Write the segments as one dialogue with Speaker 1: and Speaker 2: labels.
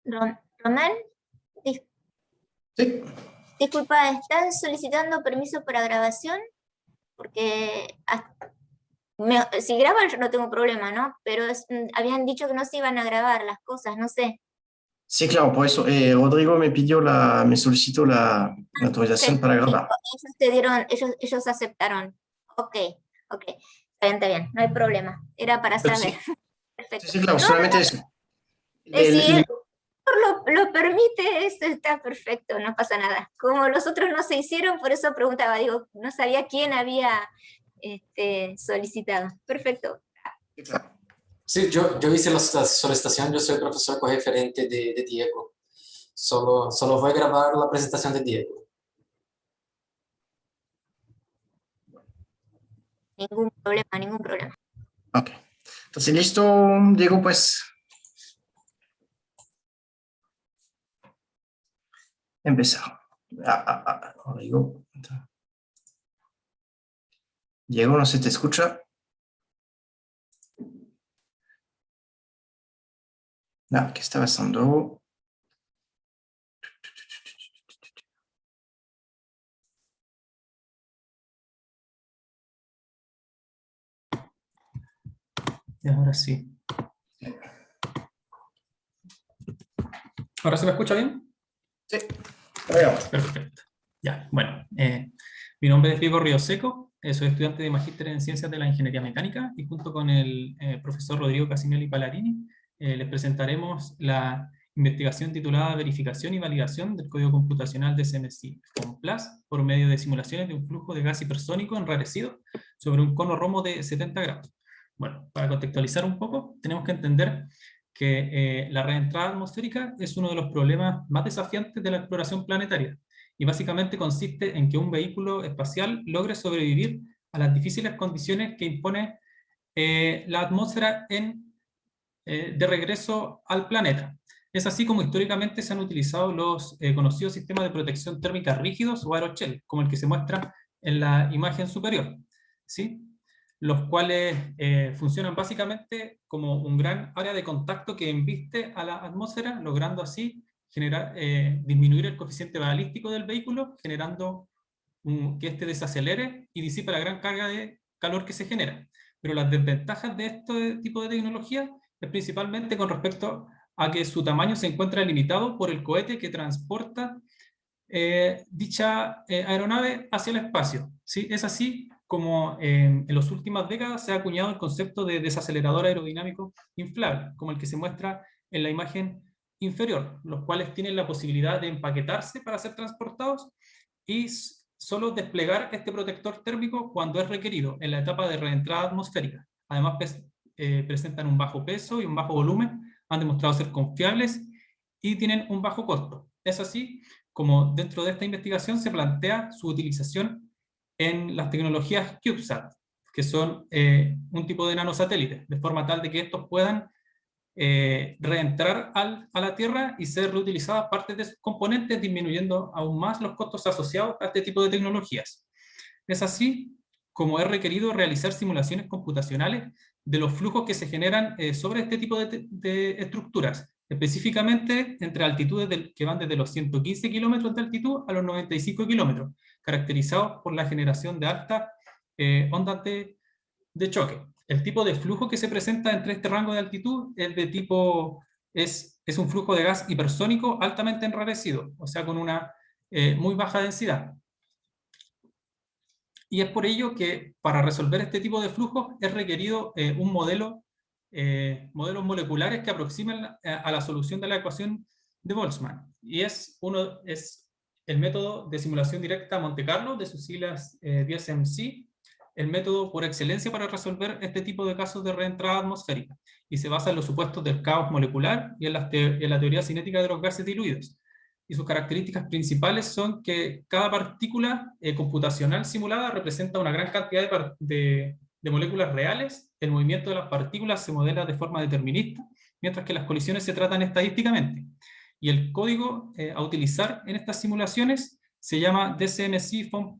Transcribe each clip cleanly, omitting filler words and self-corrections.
Speaker 1: Román,
Speaker 2: Sí.
Speaker 1: disculpa, ¿están solicitando permiso para grabación? Porque si graban yo no tengo problema, ¿no? Pero habían dicho que no se iban a grabar las cosas, no sé.
Speaker 2: Sí, claro, por eso Rodrigo me solicitó la autorización
Speaker 1: Ok,
Speaker 2: para grabar.
Speaker 1: ellos aceptaron. Ok, ok. Está bien, no hay problema. Era para
Speaker 2: Pero
Speaker 1: saber.
Speaker 2: sí, sí,
Speaker 1: Perfecto.
Speaker 2: sí, claro,
Speaker 1: No,
Speaker 2: solamente eso.
Speaker 1: si
Speaker 2: El-
Speaker 1: él
Speaker 2: el-
Speaker 1: lo permite, eso está perfecto, no pasa nada. Como los otros no se hicieron, por eso preguntaba, digo, no sabía quién había solicitado. Perfecto.
Speaker 3: Sí, yo hice la solicitación, yo soy profesor correferente de Diego. Solo voy a grabar la presentación de Diego.
Speaker 1: Ningún problema, ningún problema.
Speaker 2: Ok. Entonces, listo, Diego, pues empezar. Rodrigo. Diego, no se te escucha. ¿Qué está pasando?
Speaker 4: Y ahora sí. ¿Ahora se me escucha bien?
Speaker 2: Sí, veamos.
Speaker 4: Perfecto. Ya, bueno. Mi nombre es Diego Rioseco, soy estudiante de Magíster en Ciencias de la Ingeniería Mecánica y junto con el profesor Rodrigo Casinelli Pallarini les presentaremos la investigación titulada Verificación y validación del código computacional de CMSI FOAM+ por medio de simulaciones de un flujo de gas hipersónico enrarecido sobre un cono romo de 70 grados. Bueno, para contextualizar un poco, tenemos que entender que la reentrada atmosférica es uno de los problemas más desafiantes de la exploración planetaria y básicamente consiste en que un vehículo espacial logre sobrevivir a las difíciles condiciones que impone la atmósfera de regreso al planeta. Es así como históricamente se han utilizado los conocidos sistemas de protección térmica rígidos o aeroshell, como el que se muestra en la imagen superior, ¿sí? Los cuales funcionan básicamente como un gran área de contacto que embiste a la atmósfera, logrando así disminuir el coeficiente balístico del vehículo, generando que éste desacelere y disipe la gran carga de calor que se genera. Pero las desventajas de este tipo de tecnología es principalmente con respecto a que su tamaño se encuentra limitado por el cohete que transporta dicha aeronave hacia el espacio, ¿sí? Es así como en las últimas décadas se ha acuñado el concepto de desacelerador aerodinámico inflable, como el que se muestra en la imagen inferior, los cuales tienen la posibilidad de empaquetarse para ser transportados y solo desplegar este protector térmico cuando es requerido en la etapa de reentrada atmosférica. Además, presentan un bajo peso y un bajo volumen, han demostrado ser confiables y tienen un bajo costo. Es así como dentro de esta investigación se plantea su utilización en las tecnologías CubeSat, que son un tipo de nanosatélites, de forma tal de que estos puedan reentrar a la Tierra y ser reutilizadas partes de sus componentes, disminuyendo aún más los costos asociados a este tipo de tecnologías. Es así como es requerido realizar simulaciones computacionales de los flujos que se generan sobre este tipo de estructuras, específicamente entre altitudes que van desde los 115 kilómetros de altitud a los 95 kilómetros, caracterizados por la generación de altas ondas de choque. El tipo de flujo que se presenta entre este rango de altitud es un flujo de gas hipersónico altamente enrarecido, o sea, con una muy baja densidad. Y es por ello que para resolver este tipo de flujos es requerido modelos moleculares que aproximen a la solución de la ecuación de Boltzmann. Y es el método de simulación directa Monte Carlo, de sus siglas DSMC, el método por excelencia para resolver este tipo de casos de reentrada atmosférica. Y se basa en los supuestos del caos molecular y en la teoría cinética de los gases diluidos. Y sus características principales son que cada partícula computacional simulada representa una gran cantidad de moléculas reales, el movimiento de las partículas se modela de forma determinista, mientras que las colisiones se tratan estadísticamente. Y el código a utilizar en estas simulaciones se llama DSMC FOAM+,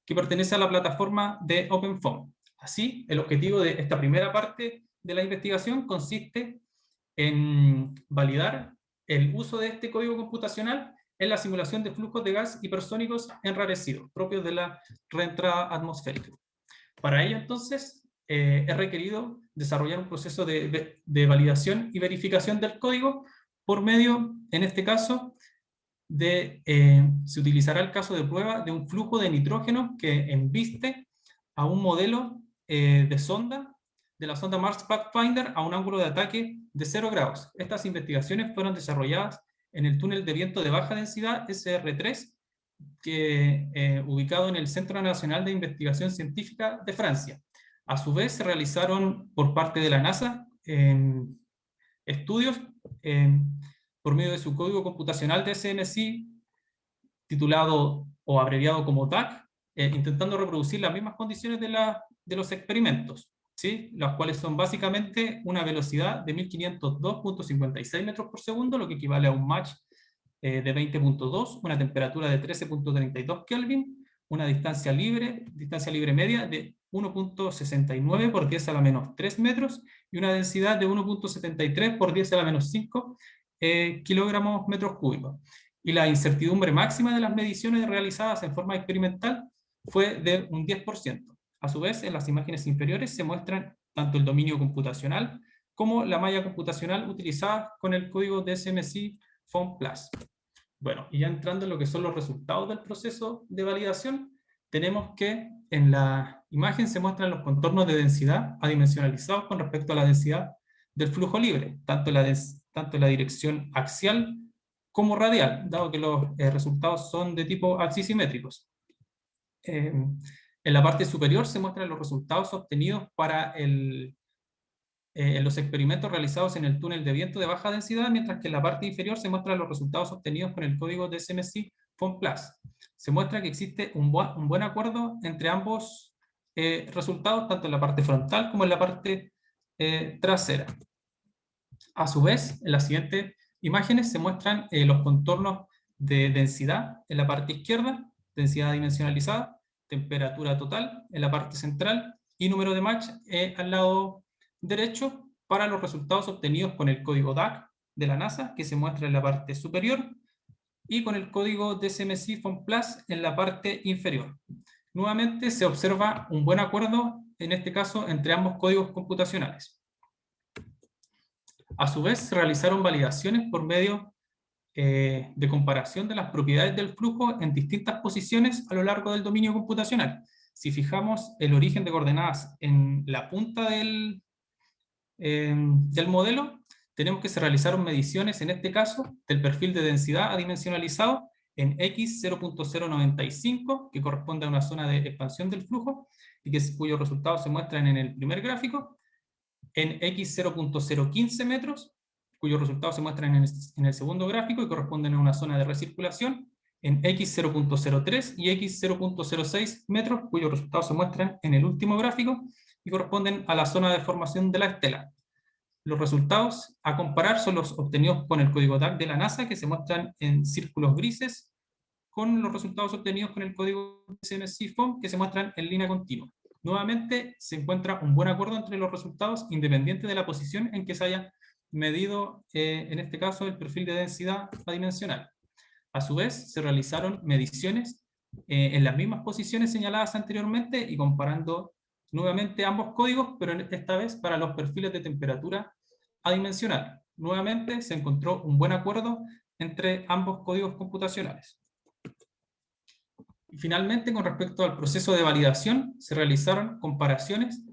Speaker 4: que pertenece a la plataforma de OpenFOAM. Así, el objetivo de esta primera parte de la investigación consiste en validar el uso de este código computacional en la simulación de flujos de gas hipersónicos enrarecidos, propios de la reentrada atmosférica. Para ello, entonces, es requerido desarrollar un proceso de validación y verificación del código por medio, en este caso, se utilizará el caso de prueba de un flujo de nitrógeno que embiste a un modelo de sonda, de la sonda Mars Pathfinder, a un ángulo de ataque de 0 grados. Estas investigaciones fueron desarrolladas en el túnel de viento de baja densidad SR3, ubicado en el Centro Nacional de Investigación Científica de Francia. A su vez, se realizaron por parte de la NASA estudios por medio de su código computacional de SMC, titulado o abreviado como DAC, intentando reproducir las mismas condiciones de los experimentos, ¿sí? Las cuales son básicamente una velocidad de 1502.56 metros por segundo, lo que equivale a un Mach de 20.2, una temperatura de 13.32 Kelvin, una distancia libre media de 1.69 por 10 a la menos 3 metros y una densidad de 1.73 por 10 a la menos 5 kilogramos metros cúbicos. Y la incertidumbre máxima de las mediciones realizadas en forma experimental fue de un 10%. A su vez, en las imágenes inferiores se muestran tanto el dominio computacional como la malla computacional utilizada con el código de SMC FOAM+. Bueno, y ya entrando en lo que son los resultados del proceso de validación, tenemos que en la imagen se muestran los contornos de densidad adimensionalizados con respecto a la densidad del flujo libre, tanto en la dirección axial como radial, dado que los resultados son de tipo axisimétricos. En la parte superior se muestran los resultados obtenidos para en los experimentos realizados en el túnel de viento de baja densidad, mientras que en la parte inferior se muestran los resultados obtenidos con el código de SMC FOAM+. Se muestra que existe un buen acuerdo entre ambos resultados, tanto en la parte frontal como en la parte trasera. A su vez, en las siguientes imágenes se muestran los contornos de densidad en la parte izquierda, densidad dimensionalizada, temperatura total en la parte central y número de Mach al lado derecho para los resultados obtenidos con el código DAC de la NASA, que se muestra en la parte superior, y con el código de SMC FOAM+ en la parte inferior. Nuevamente se observa un buen acuerdo, en este caso, entre ambos códigos computacionales. A su vez, se realizaron validaciones por medio de comparación de las propiedades del flujo en distintas posiciones a lo largo del dominio computacional. Si fijamos el origen de coordenadas en la punta del modelo, tenemos que se realizaron mediciones, en este caso, del perfil de densidad adimensionalizado en X 0.095, que corresponde a una zona de expansión del flujo, y cuyos resultados se muestran en el primer gráfico, en X 0.015 metros, cuyos resultados se muestran en el segundo gráfico y corresponden a una zona de recirculación, en X 0.03 y X 0.06 metros, cuyos resultados se muestran en el último gráfico y corresponden a la zona de formación de la estela. Los resultados a comparar son los obtenidos con el código DAC de la NASA, que se muestran en círculos grises, con los resultados obtenidos con el código SMC FOAM, que se muestran en línea continua. Nuevamente se encuentra un buen acuerdo entre los resultados, independiente de la posición en que se haya medido, en este caso, el perfil de densidad adimensional. A su vez, se realizaron mediciones en las mismas posiciones señaladas anteriormente y comparando nuevamente ambos códigos, pero esta vez para los perfiles de temperatura adimensional. Nuevamente se encontró un buen acuerdo entre ambos códigos computacionales. Y finalmente, con respecto al proceso de validación, se realizaron comparaciones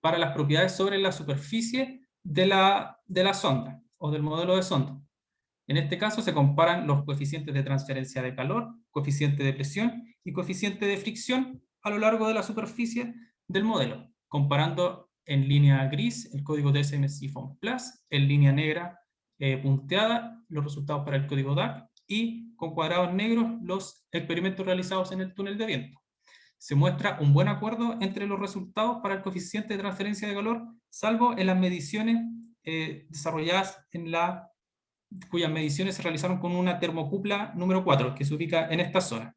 Speaker 4: para las propiedades sobre la superficie de la sonda, o del modelo de sonda. En este caso se comparan los coeficientes de transferencia de calor, coeficiente de presión y coeficiente de fricción a lo largo de la superficie del modelo, comparando en línea gris el código de SMC FOAM+, en línea negra punteada los resultados para el código DAC, y con cuadrados negros los experimentos realizados en el túnel de viento. Se muestra un buen acuerdo entre los resultados para el coeficiente de transferencia de calor, salvo en las mediciones desarrolladas cuyas mediciones se realizaron con una termocupla número 4, que se ubica en esta zona.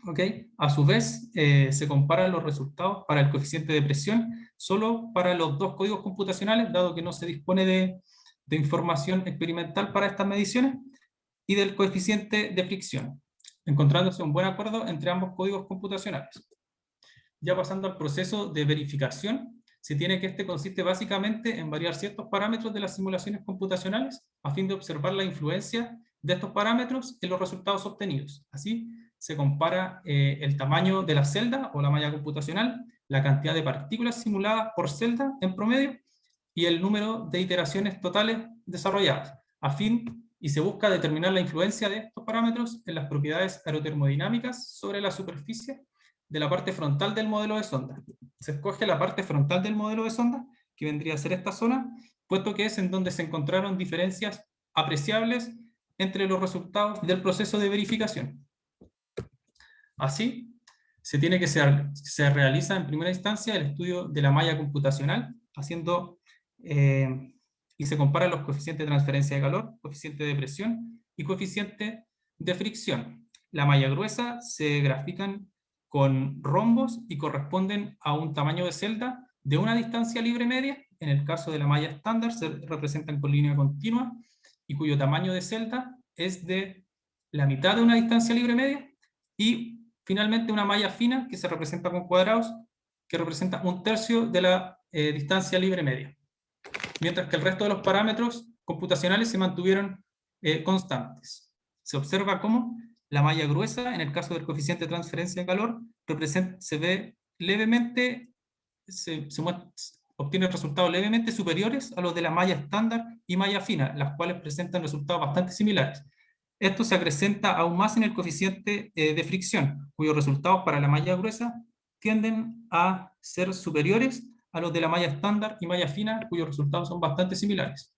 Speaker 4: ¿Okay? A su vez, se comparan los resultados para el coeficiente de presión solo para los dos códigos computacionales, dado que no se dispone de información experimental para estas mediciones y del coeficiente de fricción, encontrándose un buen acuerdo entre ambos códigos computacionales. Ya pasando al proceso de verificación, se tiene que este consiste básicamente en variar ciertos parámetros de las simulaciones computacionales a fin de observar la influencia de estos parámetros en los resultados obtenidos. Así, se compara el tamaño de la celda o la malla computacional, la cantidad de partículas simuladas por celda en promedio y el número de iteraciones totales desarrolladas, y se busca determinar la influencia de estos parámetros en las propiedades aerotermodinámicas sobre la superficie de la parte frontal del modelo de sonda. Se escoge la parte frontal del modelo de sonda, que vendría a ser esta zona, puesto que es en donde se encontraron diferencias apreciables entre los resultados del proceso de verificación. Así, se realiza en primera instancia el estudio de la malla computacional, y se comparan los coeficientes de transferencia de calor, coeficiente de presión y coeficiente de fricción. La malla gruesa se grafican con rombos y corresponden a un tamaño de celda de una distancia libre media. En el caso de la malla estándar se representan con línea continua y cuyo tamaño de celda es de la mitad de una distancia libre media, y finalmente una malla fina que se representa con cuadrados que representa un tercio de la distancia libre media, mientras que el resto de los parámetros computacionales se mantuvieron constantes. Se observa cómo la malla gruesa, en el caso del coeficiente de transferencia de calor, se ve levemente, obtiene resultados levemente superiores a los de la malla estándar y malla fina, las cuales presentan resultados bastante similares. Esto se acrecenta aún más en el coeficiente de fricción, cuyos resultados para la malla gruesa tienden a ser superiores a los de la malla estándar y malla fina, cuyos resultados son bastante similares.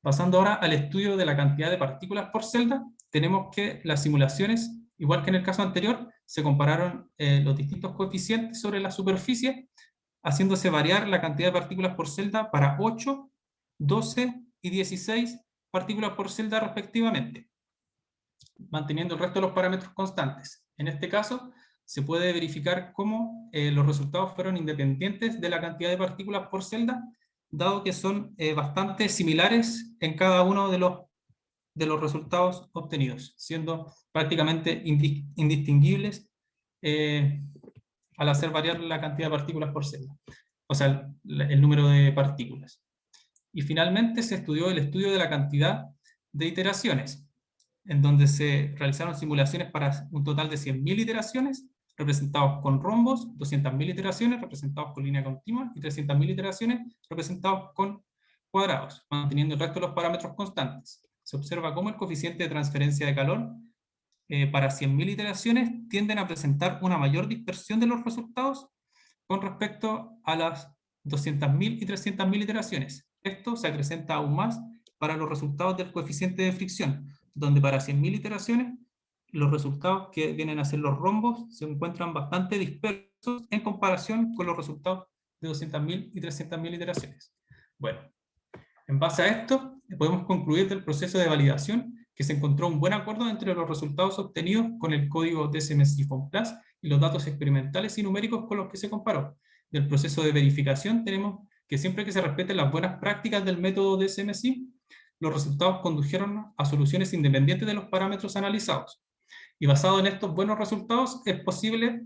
Speaker 4: Pasando ahora al estudio de la cantidad de partículas por celda, tenemos que las simulaciones, igual que en el caso anterior, se compararon los distintos coeficientes sobre la superficie, haciéndose variar la cantidad de partículas por celda para 8, 12 y 16 partículas por celda respectivamente, manteniendo el resto de los parámetros constantes. En este caso, se puede verificar cómo los resultados fueron independientes de la cantidad de partículas por celda, dado que son bastante similares en cada uno de los resultados obtenidos, siendo prácticamente indistinguibles al hacer variar la cantidad de partículas por celda, o sea, el número de partículas. Y finalmente se estudió el estudio de la cantidad de iteraciones, en donde se realizaron simulaciones para un total de 100.000 iteraciones, representados con rombos, 200.000 iteraciones representados con línea continua, y 300.000 iteraciones representados con cuadrados, manteniendo el resto de los parámetros constantes. Se observa cómo el coeficiente de transferencia de calor para 100.000 iteraciones tienden a presentar una mayor dispersión de los resultados con respecto a las 200.000 y 300.000 iteraciones. Esto se acrecenta aún más para los resultados del coeficiente de fricción, donde para 100.000 iteraciones los resultados que vienen a ser los rombos se encuentran bastante dispersos en comparación con los resultados de 200.000 y 300.000 iteraciones. Bueno, en base a esto, podemos concluir del proceso de validación que se encontró un buen acuerdo entre los resultados obtenidos con el código DSMC FONPLUS y los datos experimentales y numéricos con los que se comparó. Del proceso de verificación tenemos que siempre que se respeten las buenas prácticas del método DSMC, los resultados condujeron a soluciones independientes de los parámetros analizados. Y basado en estos buenos resultados, es posible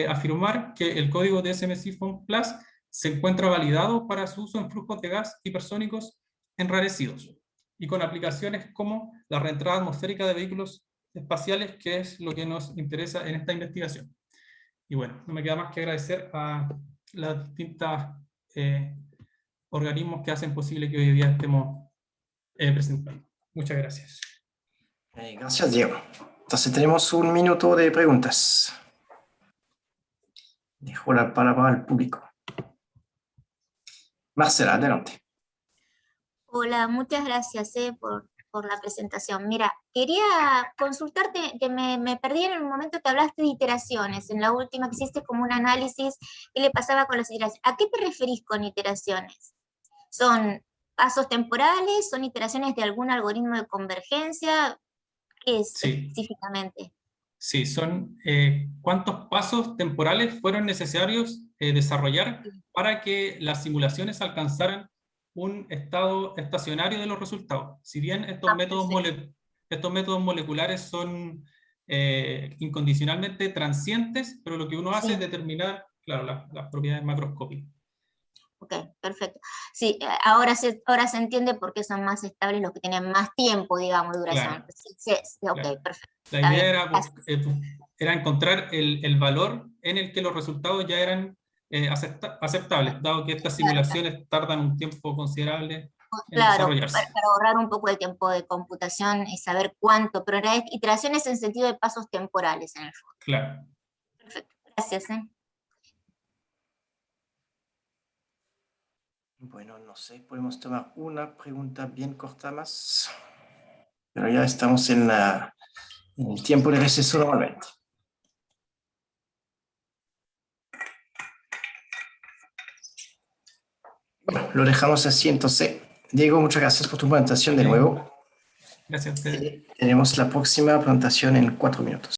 Speaker 4: afirmar que el código DSMC FONPLUS se encuentra validado para su uso en flujos de gas hipersónicos enrarecidos, y con aplicaciones como la reentrada atmosférica de vehículos espaciales, que es lo que nos interesa en esta investigación. Y bueno, no me queda más que agradecer a las distintas organismos que hacen posible que hoy día estemos presentando. Muchas gracias.
Speaker 2: Gracias, Diego. Entonces tenemos un minuto de preguntas. Dejo la palabra al público. Marcela, adelante.
Speaker 1: Hola, muchas gracias por la presentación. Mira, quería consultarte, que me perdí en el momento que hablaste de iteraciones, en la última que hiciste como un análisis, ¿qué le pasaba con las iteraciones? ¿A qué te referís con iteraciones? ¿Son pasos temporales? ¿Son iteraciones de algún algoritmo de convergencia? ¿Qué es específicamente?
Speaker 4: Sí, son cuántos pasos temporales fueron necesarios desarrollar para que las simulaciones alcanzaran un estado estacionario de los resultados. Si bien estos métodos moleculares son incondicionalmente transientes, pero lo que uno hace
Speaker 1: Sí.
Speaker 4: es determinar, claro, las propiedades macroscópicas.
Speaker 1: Ok, perfecto. Sí, ahora se entiende por qué son más estables los que tienen más tiempo, digamos, de duración.
Speaker 4: Claro.
Speaker 1: Sí, sí, ok,
Speaker 4: Claro.
Speaker 1: perfecto.
Speaker 4: La
Speaker 1: Está
Speaker 4: idea
Speaker 1: bien,
Speaker 4: era,
Speaker 1: gracias.
Speaker 4: era encontrar el valor en el que los resultados ya eran aceptables, dado que estas
Speaker 1: Claro,
Speaker 4: simulaciones tardan un tiempo considerable en
Speaker 1: claro,
Speaker 4: desarrollarse.
Speaker 1: para ahorrar un poco el tiempo de computación y saber cuánto, pero en iteraciones en sentido de pasos temporales en el fondo.
Speaker 4: Claro.
Speaker 1: Perfecto, gracias.
Speaker 2: Bueno, no sé, podemos tomar una pregunta bien corta más, pero ya estamos en el tiempo de receso normalmente. Bueno, lo dejamos así entonces. Diego, muchas gracias por tu presentación de
Speaker 4: Ok.
Speaker 2: nuevo.
Speaker 4: Gracias a ustedes.
Speaker 2: Tenemos la próxima presentación en 4 minutos.